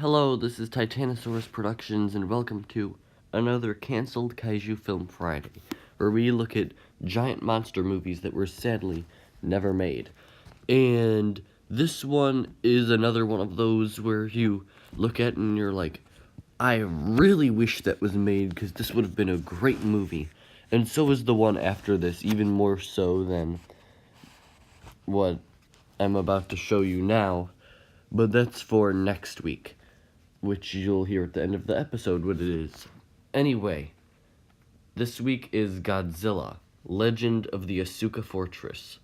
Hello, this is Titanosaurus Productions, and welcome to another canceled Kaiju Film Friday, where we look at giant monster movies that were sadly never made. And this one is another one of those where you look at it and you're like, I really wish that was made, because this would have been a great movie. And so is the one after this, even more so than what I'm about to show you now. But that's for next week, which you'll hear at the end of the episode what it is. Anyway, this week is Godzilla, Legend of the Asuka Fortress.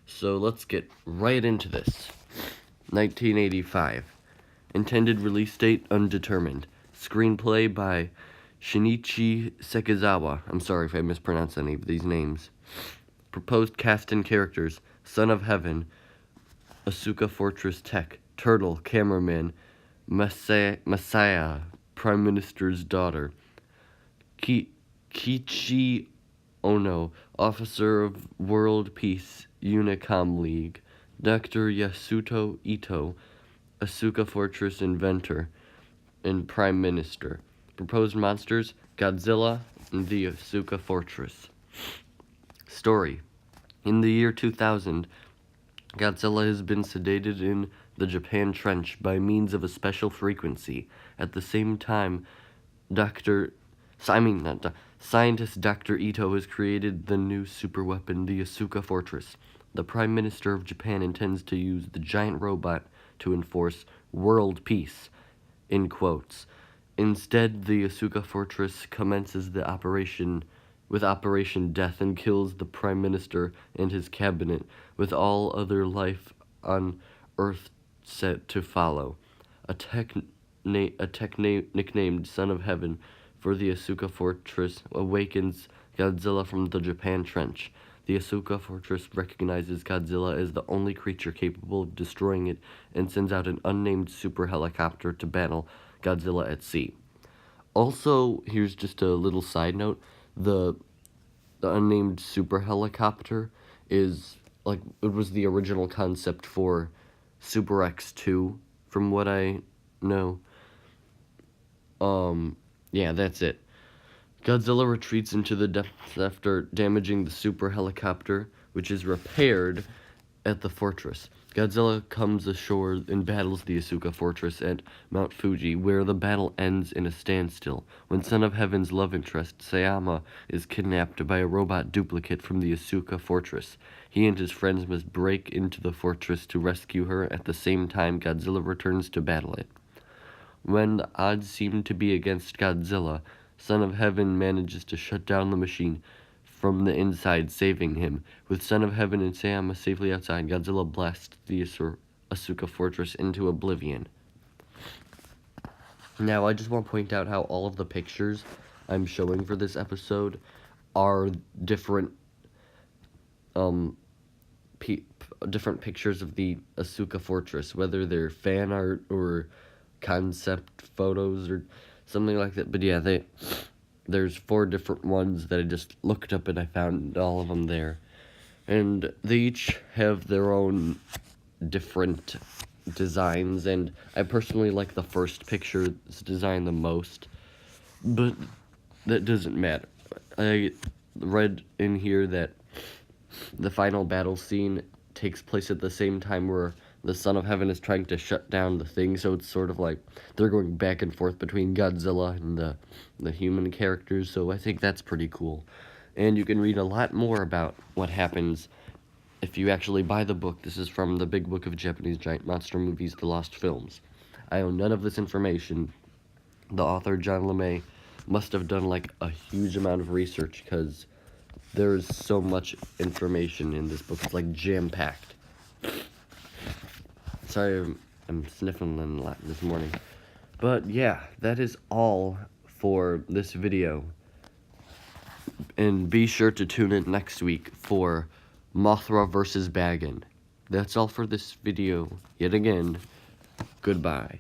So let's get right into this. 1985. Intended release date undetermined. Screenplay by Shinichi Sekizawa. I'm sorry if I mispronounce any of these names. Proposed cast and characters: Son of Heaven, Asuka Fortress Tech, Turtle, Cameraman, Messiah, Prime Minister's daughter, Kichi Ono, Officer of World Peace, Unicom League, Dr. Yasuto Ito, Asuka Fortress Inventor, and Prime Minister. Proposed monsters: Godzilla and the Asuka Fortress. Story: in the year 2000, Godzilla has been sedated in the Japan Trench by means of a special frequency. At the same time, scientist Dr. Ito has created the new superweapon, the Asuka Fortress. The Prime Minister of Japan intends to use the giant robot to enforce world peace, in quotes. Instead, the Asuka Fortress commences the Operation Death and kills the Prime Minister and his cabinet, with all other life on Earth set to follow. A tech nicknamed Son of Heaven for the Asuka Fortress awakens Godzilla from the Japan Trench. The Asuka Fortress recognizes Godzilla as the only creature capable of destroying it and sends out an unnamed super helicopter to battle Godzilla at sea. Also, here's just a little side note. The unnamed super helicopter is, like, it was the original concept for Super X2, from what I know. Yeah, that's it. Godzilla retreats into the depths after damaging the super helicopter, which is repaired at the fortress. Godzilla comes ashore and battles the Asuka Fortress at Mount Fuji, where the battle ends in a standstill. When Son of Heaven's love interest, Sayama, is kidnapped by a robot duplicate from the Asuka Fortress. He and his friends must break into the fortress to rescue her. At the same time, Godzilla returns to battle it. When the odds seem to be against Godzilla, Son of Heaven manages to shut down the machine from the inside, saving him. With Son of Heaven and Sayama safely outside, Godzilla blasts the Asuka Fortress into oblivion. Now, I just want to point out how all of the pictures I'm showing for this episode are different different pictures of the Asuka Fortress, whether they're fan art or concept photos or something like that. But yeah, there's 4 different ones that I just looked up and I found all of them there. And they each have their own different designs, and I personally like the first picture's design the most, but that doesn't matter. I read in here that the final battle scene takes place at the same time where the Son of Heaven is trying to shut down the thing, so it's sort of like they're going back and forth between Godzilla and the human characters, so I think that's pretty cool. And you can read a lot more about what happens if you actually buy the book. This is from the Big Book of Japanese Giant Monster Movies, The Lost Films. I own none of this information. The author, John LeMay, must have done like a huge amount of research, because there's so much information in this book. It's like jam-packed. Sorry, I'm sniffling a lot this morning. But yeah, that is all for this video. And be sure to tune in next week for Mothra vs. Bagan. That's all for this video. Yet again, goodbye.